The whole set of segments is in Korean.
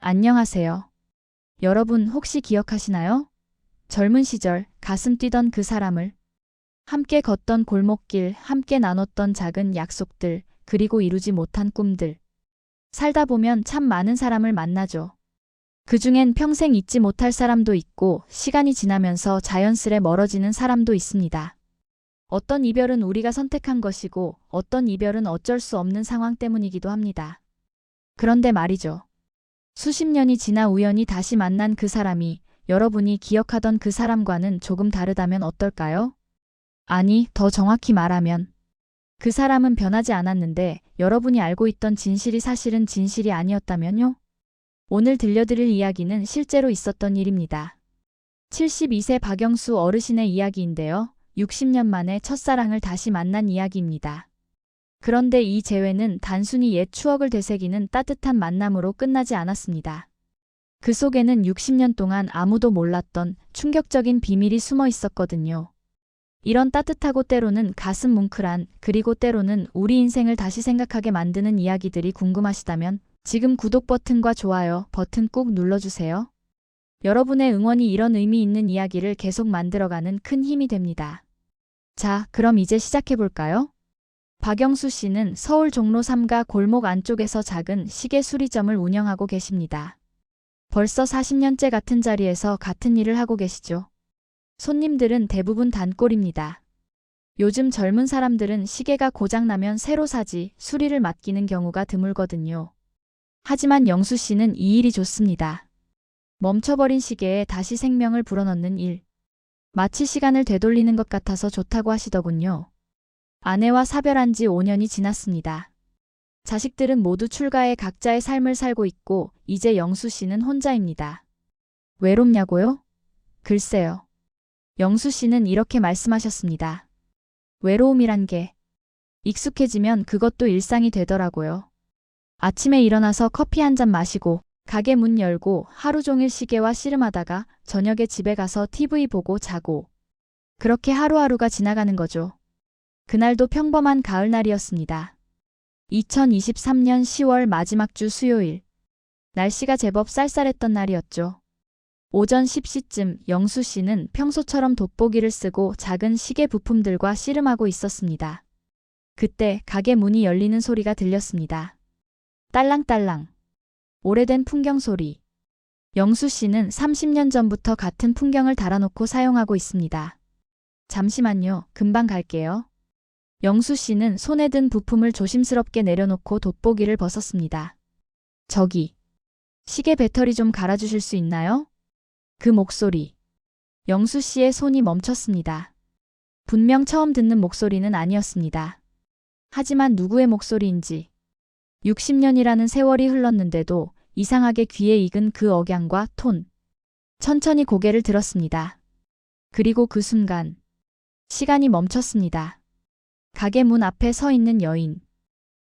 안녕하세요. 여러분 혹시 기억하시나요? 젊은 시절 가슴 뛰던 그 사람을, 함께 걷던 골목길, 함께 나눴던 작은 약속들, 그리고 이루지 못한 꿈들. 살다 보면 참 많은 사람을 만나죠. 그중엔 평생 잊지 못할 사람도 있고 시간이 지나면서 자연스레 멀어지는 사람도 있습니다. 어떤 이별은 우리가 선택한 것이고 어떤 이별은 어쩔 수 없는 상황 때문이기도 합니다. 그런데 말이죠. 수십 년이 지나 우연히 다시 만난 그 사람이 여러분이 기억하던 그 사람과는 조금 다르다면 어떨까요? 아니, 더 정확히 말하면 그 사람은 변하지 않았는데 여러분이 알고 있던 진실이 사실은 진실이 아니었다면요? 오늘 들려드릴 이야기는 실제로 있었던 일입니다. 72세 박영수 어르신의 이야기인데요. 60년 만에 첫사랑을 다시 만난 이야기입니다. 그런데 이 재회는 단순히 옛 추억을 되새기는 따뜻한 만남으로 끝나지 않았습니다. 그 속에는 60년 동안 아무도 몰랐던 충격적인 비밀이 숨어 있었거든요. 이런 따뜻하고 때로는 가슴 뭉클한, 그리고 때로는 우리 인생을 다시 생각하게 만드는 이야기들이 궁금하시다면 지금 구독 버튼과 좋아요 버튼 꾹 눌러주세요. 여러분의 응원이 이런 의미 있는 이야기를 계속 만들어가는 큰 힘이 됩니다. 자, 그럼 이제 시작해볼까요? 박영수 씨는 서울 종로 3가 골목 안쪽에서 작은 시계 수리점을 운영하고 계십니다. 벌써 40년째 같은 자리에서 같은 일을 하고 계시죠. 손님들은 대부분 단골입니다. 요즘 젊은 사람들은 시계가 고장나면 새로 사지 수리를 맡기는 경우가 드물거든요. 하지만 영수 씨는 이 일이 좋습니다. 멈춰버린 시계에 다시 생명을 불어넣는 일. 마치 시간을 되돌리는 것 같아서 좋다고 하시더군요. 아내와 사별한 지 5년이 지났습니다. 자식들은 모두 출가해 각자의 삶을 살고 있고 이제 영수 씨는 혼자입니다. 외롭냐고요? 글쎄요. 영수 씨는 이렇게 말씀하셨습니다. 외로움이란 게 익숙해지면 그것도 일상이 되더라고요. 아침에 일어나서 커피 한 잔 마시고 가게 문 열고 하루 종일 시계와 씨름하다가 저녁에 집에 가서 TV 보고 자고 그렇게 하루하루가 지나가는 거죠. 그날도 평범한 가을날이었습니다. 2023년 10월 마지막 주 수요일. 날씨가 제법 쌀쌀했던 날이었죠. 오전 10시쯤 영수 씨는 평소처럼 돋보기를 쓰고 작은 시계 부품들과 씨름하고 있었습니다. 그때 가게 문이 열리는 소리가 들렸습니다. 딸랑딸랑. 오래된 풍경 소리. 영수 씨는 30년 전부터 같은 풍경을 달아놓고 사용하고 있습니다. 잠시만요. 금방 갈게요. 영수 씨는 손에 든 부품을 조심스럽게 내려놓고 돋보기를 벗었습니다. 저기, 시계 배터리 좀 갈아주실 수 있나요? 그 목소리. 영수 씨의 손이 멈췄습니다. 분명 처음 듣는 목소리는 아니었습니다. 하지만 누구의 목소리인지. 60년이라는 세월이 흘렀는데도 이상하게 귀에 익은 그 억양과 톤. 천천히 고개를 들었습니다. 그리고 그 순간, 시간이 멈췄습니다. 가게 문 앞에 서 있는 여인.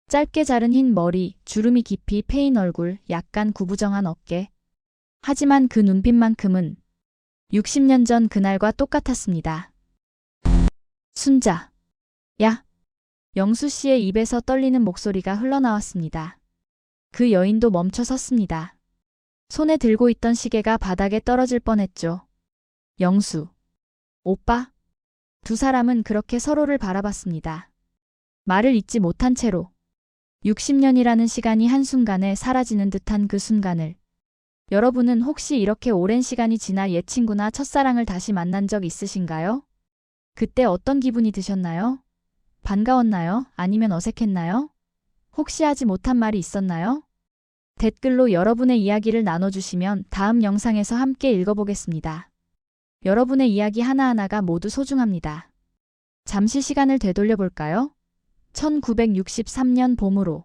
짧게 자른 흰 머리, 주름이 깊이 패인 얼굴, 약간 구부정한 어깨. 하지만 그 눈빛만큼은 60년 전 그날과 똑같았습니다. 순자. 야. 영수 씨의 입에서 떨리는 목소리가 흘러나왔습니다. 그 여인도 멈춰 섰습니다. 손에 들고 있던 시계가 바닥에 떨어질 뻔했죠. 영수. 오빠? 두 사람은 그렇게 서로를 바라봤습니다. 말을 잇지 못한 채로 60년이라는 시간이 한순간에 사라지는 듯한 그 순간을. 여러분은 혹시 이렇게 오랜 시간이 지나 옛 친구나 첫사랑을 다시 만난 적 있으신가요? 그때 어떤 기분이 드셨나요? 반가웠나요? 아니면 어색했나요? 혹시 하지 못한 말이 있었나요? 댓글로 여러분의 이야기를 나눠주시면 다음 영상에서 함께 읽어보겠습니다. 여러분의 이야기 하나하나가 모두 소중합니다. 잠시 시간을 되돌려볼까요? 1963년 봄으로.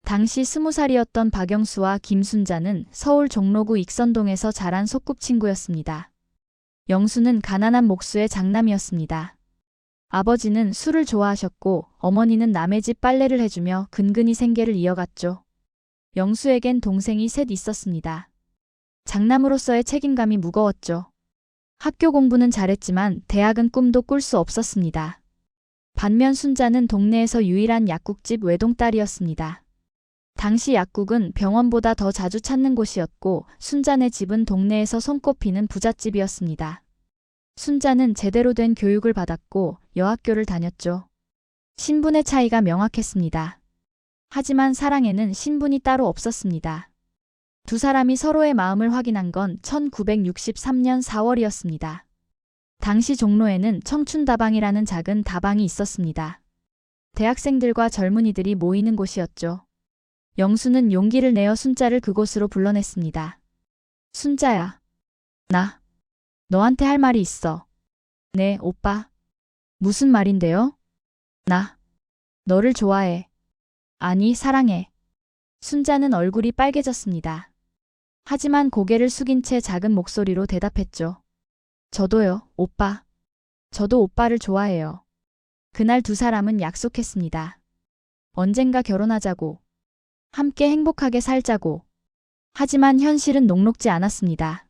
당시 20살이었던 박영수와 김순자는 서울 종로구 익선동에서 자란 소꿉친구였습니다. 영수는 가난한 목수의 장남이었습니다. 아버지는 술을 좋아하셨고 어머니는 남의 집 빨래를 해주며 근근히 생계를 이어갔죠. 영수에겐 동생이 셋 있었습니다. 장남으로서의 책임감이 무거웠죠. 학교 공부는 잘했지만 대학은 꿈도 꿀 수 없었습니다. 반면 순자는 동네에서 유일한 약국집 외동딸이었습니다. 당시 약국은 병원보다 더 자주 찾는 곳이었고 순자네 집은 동네에서 손꼽히는 부잣집이었습니다. 순자는 제대로 된 교육을 받았고 여학교를 다녔죠. 신분의 차이가 명확했습니다. 하지만 사랑에는 신분이 따로 없었습니다. 두 사람이 서로의 마음을 확인한 건 1963년 4월이었습니다. 당시 종로에는 청춘다방이라는 작은 다방이 있었습니다. 대학생들과 젊은이들이 모이는 곳이었죠. 영수는 용기를 내어 순자를 그곳으로 불러냈습니다. 순자야. 나 너한테 할 말이 있어. 네, 오빠. 무슨 말인데요? 나 너를 좋아해. 아니, 사랑해. 순자는 얼굴이 빨개졌습니다. 하지만 고개를 숙인 채 작은 목소리로 대답했죠. 저도요, 오빠. 저도 오빠를 좋아해요. 그날 두 사람은 약속했습니다. 언젠가 결혼하자고. 함께 행복하게 살자고. 하지만 현실은 녹록지 않았습니다.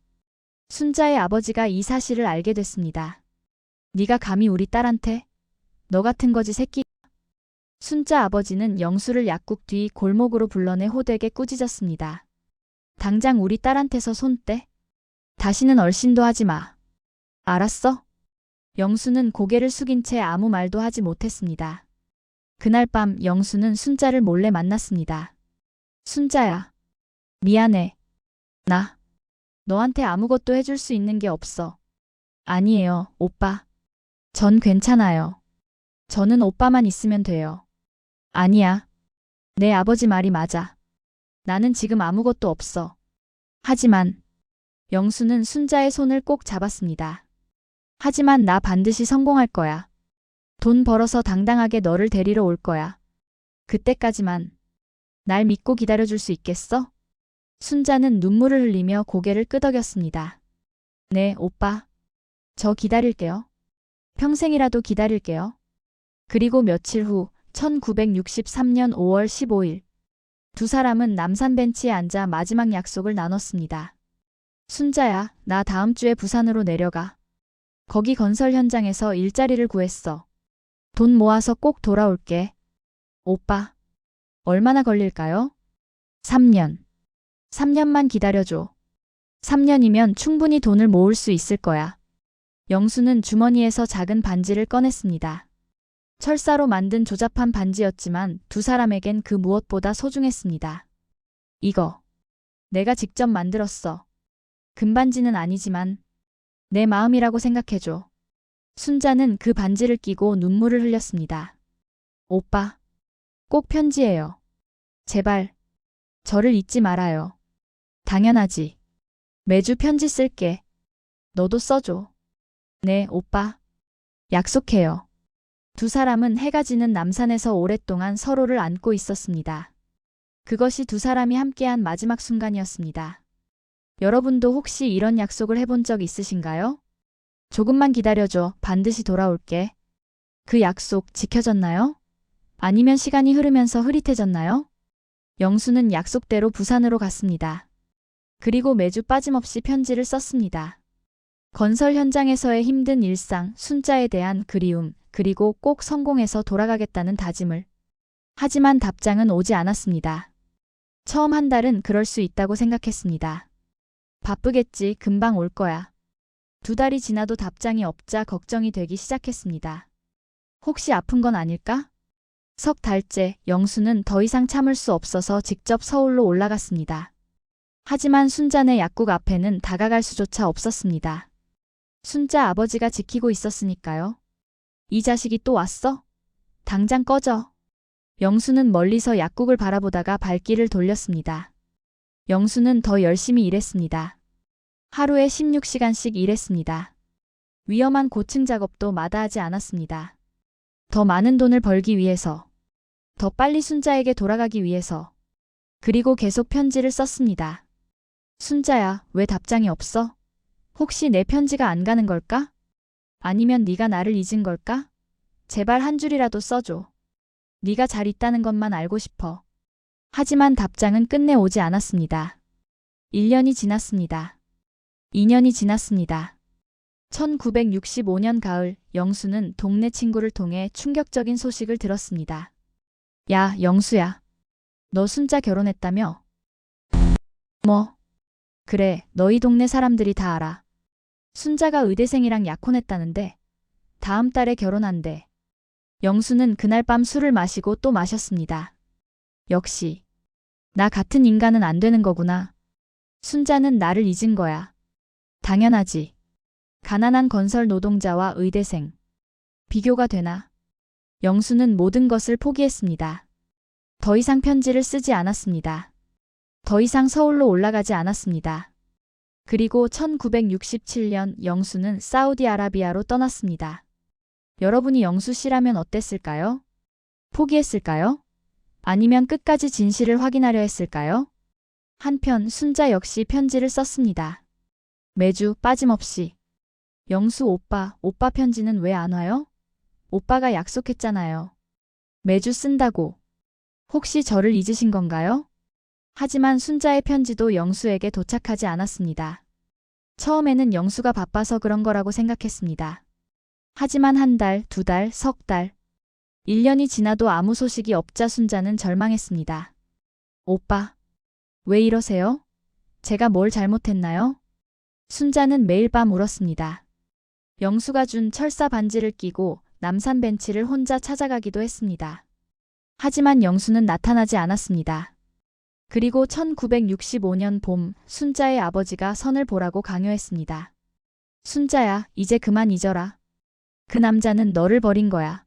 순자의 아버지가 이 사실을 알게 됐습니다. 네가 감히 우리 딸한테? 너 같은 거지 새끼. 순자 아버지는 영수를 약국 뒤 골목으로 불러내 호되게 꾸짖었습니다. 당장 우리 딸한테서 손 떼. 다시는 얼씬도 하지 마. 알았어? 영수는 고개를 숙인 채 아무 말도 하지 못했습니다. 그날 밤 영수는 순자를 몰래 만났습니다. 순자야. 미안해. 나 너한테 아무것도 해줄 수 있는 게 없어. 아니에요, 오빠. 전 괜찮아요. 저는 오빠만 있으면 돼요. 아니야. 내 아버지 말이 맞아. 나는 지금 아무것도 없어. 하지만 영수는 순자의 손을 꼭 잡았습니다. 하지만 나 반드시 성공할 거야. 돈 벌어서 당당하게 너를 데리러 올 거야. 그때까지만 날 믿고 기다려줄 수 있겠어? 순자는 눈물을 흘리며 고개를 끄덕였습니다. 네, 오빠. 저 기다릴게요. 평생이라도 기다릴게요. 그리고 며칠 후 1963년 5월 15일 두 사람은 남산 벤치에 앉아 마지막 약속을 나눴습니다. 순자야, 나 다음 주에 부산으로 내려가. 거기 건설 현장에서 일자리를 구했어. 돈 모아서 꼭 돌아올게. 오빠, 얼마나 걸릴까요? 3년. 3년만 기다려줘. 3년이면 충분히 돈을 모을 수 있을 거야. 영수는 주머니에서 작은 반지를 꺼냈습니다. 철사로 만든 조잡한 반지였지만 두 사람에겐 그 무엇보다 소중했습니다. 이거 내가 직접 만들었어. 금반지는 아니지만 내 마음이라고 생각해줘. 순자는 그 반지를 끼고 눈물을 흘렸습니다. 오빠, 꼭 편지해요. 제발, 저를 잊지 말아요. 당연하지. 매주 편지 쓸게. 너도 써줘. 네, 오빠. 약속해요. 두 사람은 해가 지는 남산에서 오랫동안 서로를 안고 있었습니다. 그것이 두 사람이 함께한 마지막 순간이었습니다. 여러분도 혹시 이런 약속을 해본 적 있으신가요? 조금만 기다려줘. 반드시 돌아올게. 그 약속 지켜졌나요? 아니면 시간이 흐르면서 흐릿해졌나요? 영수는 약속대로 부산으로 갔습니다. 그리고 매주 빠짐없이 편지를 썼습니다. 건설 현장에서의 힘든 일상, 순자에 대한 그리움, 그리고 꼭 성공해서 돌아가겠다는 다짐을. 하지만 답장은 오지 않았습니다. 처음 한 달은 그럴 수 있다고 생각했습니다. 바쁘겠지, 금방 올 거야. 두 달이 지나도 답장이 없자 걱정이 되기 시작했습니다. 혹시 아픈 건 아닐까? 석 달째 영수는 더 이상 참을 수 없어서 직접 서울로 올라갔습니다. 하지만 순자네 약국 앞에는 다가갈 수조차 없었습니다. 순자 아버지가 지키고 있었으니까요. 이 자식이 또 왔어? 당장 꺼져. 영수는 멀리서 약국을 바라보다가 발길을 돌렸습니다. 영수는 더 열심히 일했습니다. 하루에 16시간씩 일했습니다. 위험한 고층 작업도 마다하지 않았습니다. 더 많은 돈을 벌기 위해서, 더 빨리 순자에게 돌아가기 위해서, 그리고 계속 편지를 썼습니다. 순자야, 왜 답장이 없어? 혹시 내 편지가 안 가는 걸까? 아니면 네가 나를 잊은 걸까? 제발 한 줄이라도 써줘. 네가 잘 있다는 것만 알고 싶어. 하지만 답장은 끝내 오지 않았습니다. 1년이 지났습니다. 2년이 지났습니다. 1965년 가을, 영수는 동네 친구를 통해 충격적인 소식을 들었습니다. 야, 영수야. 너 순자 결혼했다며? 뭐? 그래, 너희 동네 사람들이 다 알아. 순자가 의대생이랑 약혼했다는데 다음 달에 결혼한대. 영수는 그날 밤 술을 마시고 또 마셨습니다. 역시 나 같은 인간은 안 되는 거구나. 순자는 나를 잊은 거야. 당연하지. 가난한 건설 노동자와 의대생. 비교가 되나? 영수는 모든 것을 포기했습니다. 더 이상 편지를 쓰지 않았습니다. 더 이상 서울로 올라가지 않았습니다. 그리고 1967년 영수는 사우디아라비아로 떠났습니다. 여러분이 영수 씨라면 어땠을까요? 포기했을까요? 아니면 끝까지 진실을 확인하려 했을까요? 한편 순자 역시 편지를 썼습니다. 매주 빠짐없이. 영수 오빠, 오빠 편지는 왜 안 와요? 오빠가 약속했잖아요. 매주 쓴다고. 혹시 저를 잊으신 건가요? 하지만 순자의 편지도 영수에게 도착하지 않았습니다. 처음에는 영수가 바빠서 그런 거라고 생각했습니다. 하지만 한 달, 두 달, 석 달, 1년이 지나도 아무 소식이 없자 순자는 절망했습니다. 오빠, 왜 이러세요? 제가 뭘 잘못했나요? 순자는 매일 밤 울었습니다. 영수가 준 철사 반지를 끼고 남산 벤치를 혼자 찾아가기도 했습니다. 하지만 영수는 나타나지 않았습니다. 그리고 1965년 봄 순자의 아버지가 선을 보라고 강요했습니다. 순자야, 이제 그만 잊어라. 그 남자는 너를 버린 거야.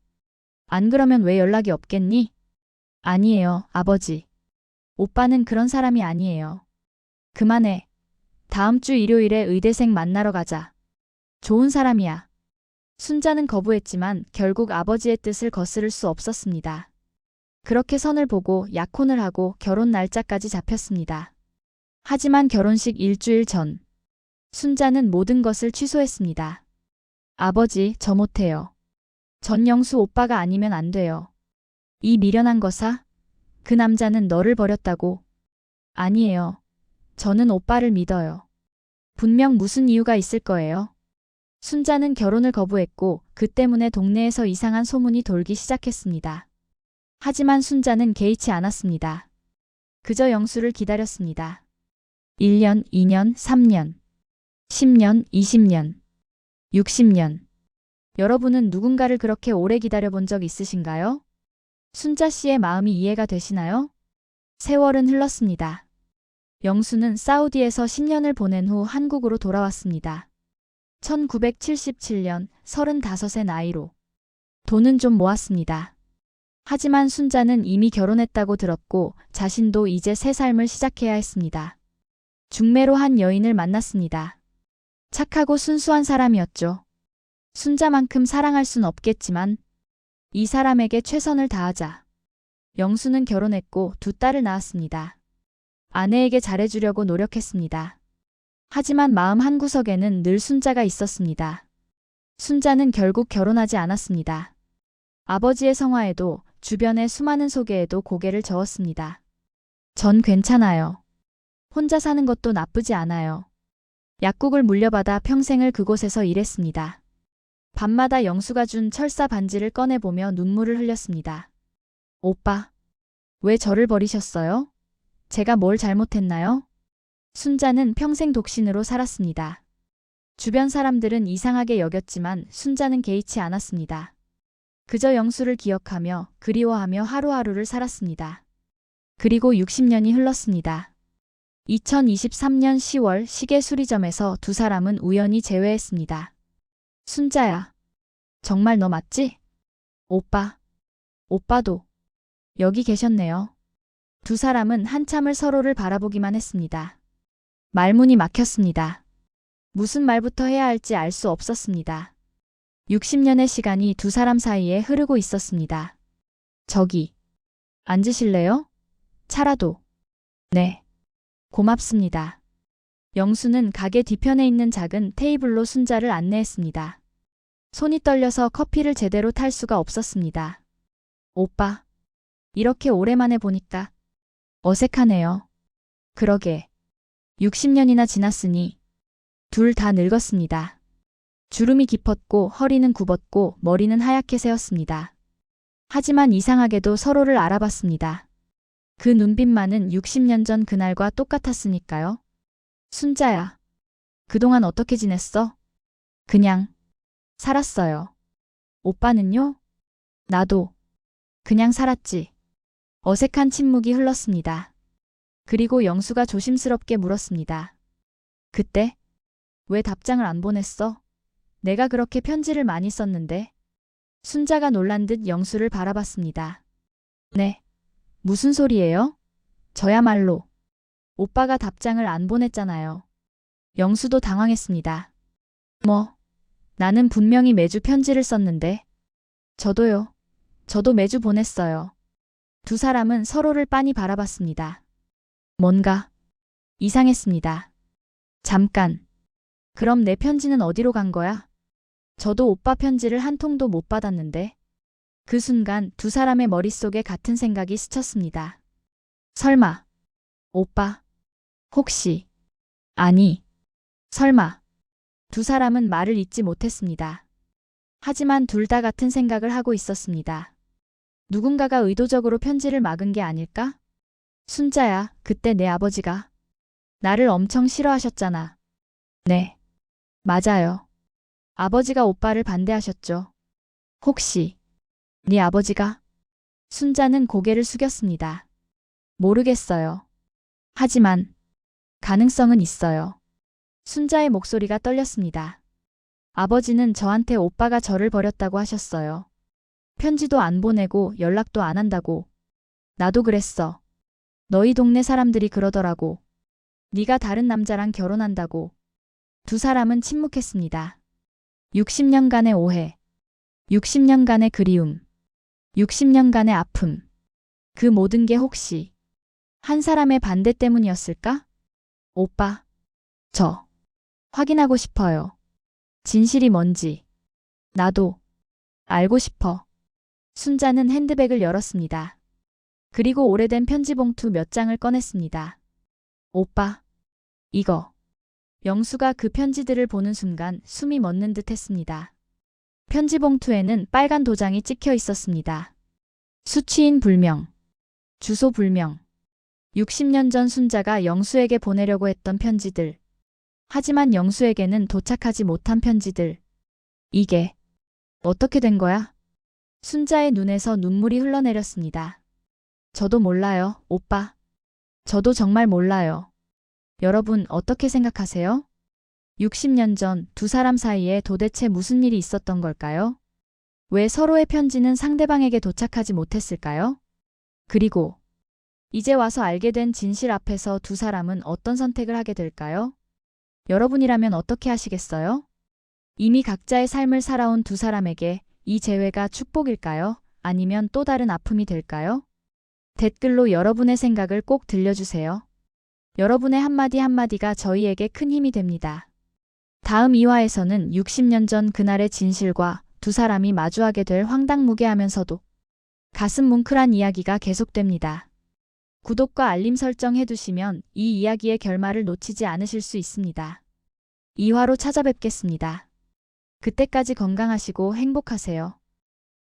안 그러면 왜 연락이 없겠니? 아니에요, 아버지. 오빠는 그런 사람이 아니에요. 그만해. 다음 주 일요일에 의대생 만나러 가자. 좋은 사람이야. 순자는 거부했지만 결국 아버지의 뜻을 거스를 수 없었습니다. 그렇게 선을 보고 약혼을 하고 결혼 날짜까지 잡혔습니다. 하지만 결혼식 일주일 전, 순자는 모든 것을 취소했습니다. 아버지, 저 못해요. 전 영수 오빠가 아니면 안 돼요. 이 미련한 거사? 그 남자는 너를 버렸다고. 아니에요. 저는 오빠를 믿어요. 분명 무슨 이유가 있을 거예요. 순자는 결혼을 거부했고 그 때문에 동네에서 이상한 소문이 돌기 시작했습니다. 하지만 순자는 개의치 않았습니다. 그저 영수를 기다렸습니다. 1년, 2년, 3년, 10년, 20년, 60년. 여러분은 누군가를 그렇게 오래 기다려본 적 있으신가요? 순자 씨의 마음이 이해가 되시나요? 세월은 흘렀습니다. 영수는 사우디에서 10년을 보낸 후 한국으로 돌아왔습니다. 1977년 35의 나이로. 돈은 좀 모았습니다. 하지만 순자는 이미 결혼했다고 들었고 자신도 이제 새 삶을 시작해야 했습니다. 중매로 한 여인을 만났습니다. 착하고 순수한 사람이었죠. 순자만큼 사랑할 순 없겠지만 이 사람에게 최선을 다하자. 영수는 결혼했고 두 딸을 낳았습니다. 아내에게 잘해주려고 노력했습니다. 하지만 마음 한구석에는 늘 순자가 있었습니다. 순자는 결국 결혼하지 않았습니다. 아버지의 성화에도 주변의 수많은 소개에도 고개를 저었습니다. 전 괜찮아요. 혼자 사는 것도 나쁘지 않아요. 약국을 물려받아 평생을 그곳에서 일했습니다. 밤마다 영수가 준 철사 반지를 꺼내보며 눈물을 흘렸습니다. 오빠, 왜 저를 버리셨어요? 제가 뭘 잘못했나요? 순자는 평생 독신으로 살았습니다. 주변 사람들은 이상하게 여겼지만 순자는 개의치 않았습니다. 그저 영수를 기억하며 그리워하며 하루하루를 살았습니다. 그리고 60년이 흘렀습니다. 2023년 10월 시계 수리점에서 두 사람은 우연히 재회했습니다. 순자야, 정말 너 맞지? 오빠, 오빠도 여기 계셨네요. 두 사람은 한참을 서로를 바라보기만 했습니다. 말문이 막혔습니다. 무슨 말부터 해야 할지 알 수 없었습니다. 60년의 시간이 두 사람 사이에 흐르고 있었습니다. 저기, 앉으실래요? 차라도. 네. 고맙습니다. 영수는 가게 뒤편에 있는 작은 테이블로 순자를 안내했습니다. 손이 떨려서 커피를 제대로 탈 수가 없었습니다. 오빠, 이렇게 오랜만에 보니까 어색하네요. 그러게. 60년이나 지났으니 둘 다 늙었습니다. 주름이 깊었고 허리는 굽었고 머리는 하얗게 새었습니다. 하지만 이상하게도 서로를 알아봤습니다. 그 눈빛만은 60년 전 그날과 똑같았으니까요. 순자야, 그동안 어떻게 지냈어? 그냥 살았어요. 오빠는요? 나도 그냥 살았지. 어색한 침묵이 흘렀습니다. 그리고 영수가 조심스럽게 물었습니다. 그때 왜 답장을 안 보냈어? 내가 그렇게 편지를 많이 썼는데. 순자가 놀란 듯 영수를 바라봤습니다. 네, 무슨 소리예요? 저야말로 오빠가 답장을 안 보냈잖아요. 영수도 당황했습니다. 뭐, 나는 분명히 매주 편지를 썼는데. 저도요. 저도 매주 보냈어요. 두 사람은 서로를 빤히 바라봤습니다. 뭔가 이상했습니다. 잠깐. 그럼 내 편지는 어디로 간 거야? 저도 오빠 편지를 한 통도 못 받았는데. 그 순간 두 사람의 머릿속에 같은 생각이 스쳤습니다. 설마, 오빠, 혹시, 아니, 설마. 두 사람은 말을 잇지 못했습니다. 하지만 둘 다 같은 생각을 하고 있었습니다. 누군가가 의도적으로 편지를 막은 게 아닐까? 순자야, 그때 내 아버지가 나를 엄청 싫어하셨잖아. 네, 맞아요. 아버지가 오빠를 반대하셨죠. 혹시 네 아버지가? 순자는 고개를 숙였습니다. 모르겠어요. 하지만 가능성은 있어요. 순자의 목소리가 떨렸습니다. 아버지는 저한테 오빠가 저를 버렸다고 하셨어요. 편지도 안 보내고 연락도 안 한다고. 나도 그랬어. 너희 동네 사람들이 그러더라고. 네가 다른 남자랑 결혼한다고. 두 사람은 침묵했습니다. 60년간의 오해, 60년간의 그리움, 60년간의 아픔. 그 모든 게 혹시 한 사람의 반대 때문이었을까? 오빠, 저 확인하고 싶어요. 진실이 뭔지. 나도 알고 싶어. 순자는 핸드백을 열었습니다. 그리고 오래된 편지 봉투 몇 장을 꺼냈습니다. 오빠, 이거. 영수가 그 편지들을 보는 순간 숨이 멎는 듯 했습니다. 편지 봉투에는 빨간 도장이 찍혀 있었습니다. 수취인 불명, 주소 불명. 60년 전 순자가 영수에게 보내려고 했던 편지들. 하지만 영수에게는 도착하지 못한 편지들. 이게 어떻게 된 거야? 순자의 눈에서 눈물이 흘러내렸습니다. 저도 몰라요, 오빠. 저도 정말 몰라요. 여러분 어떻게 생각하세요? 60년 전 두 사람 사이에 도대체 무슨 일이 있었던 걸까요? 왜 서로의 편지는 상대방에게 도착하지 못했을까요? 그리고 이제 와서 알게 된 진실 앞에서 두 사람은 어떤 선택을 하게 될까요? 여러분이라면 어떻게 하시겠어요? 이미 각자의 삶을 살아온 두 사람에게 이 재회가 축복일까요? 아니면 또 다른 아픔이 될까요? 댓글로 여러분의 생각을 꼭 들려주세요. 여러분의 한마디 한마디가 저희에게 큰 힘이 됩니다. 다음 2화에서는 60년 전 그날의 진실과 두 사람이 마주하게 될 황당무계하면서도 가슴 뭉클한 이야기가 계속됩니다. 구독과 알림 설정 해두시면 이 이야기의 결말을 놓치지 않으실 수 있습니다. 2화로 찾아뵙겠습니다. 그때까지 건강하시고 행복하세요.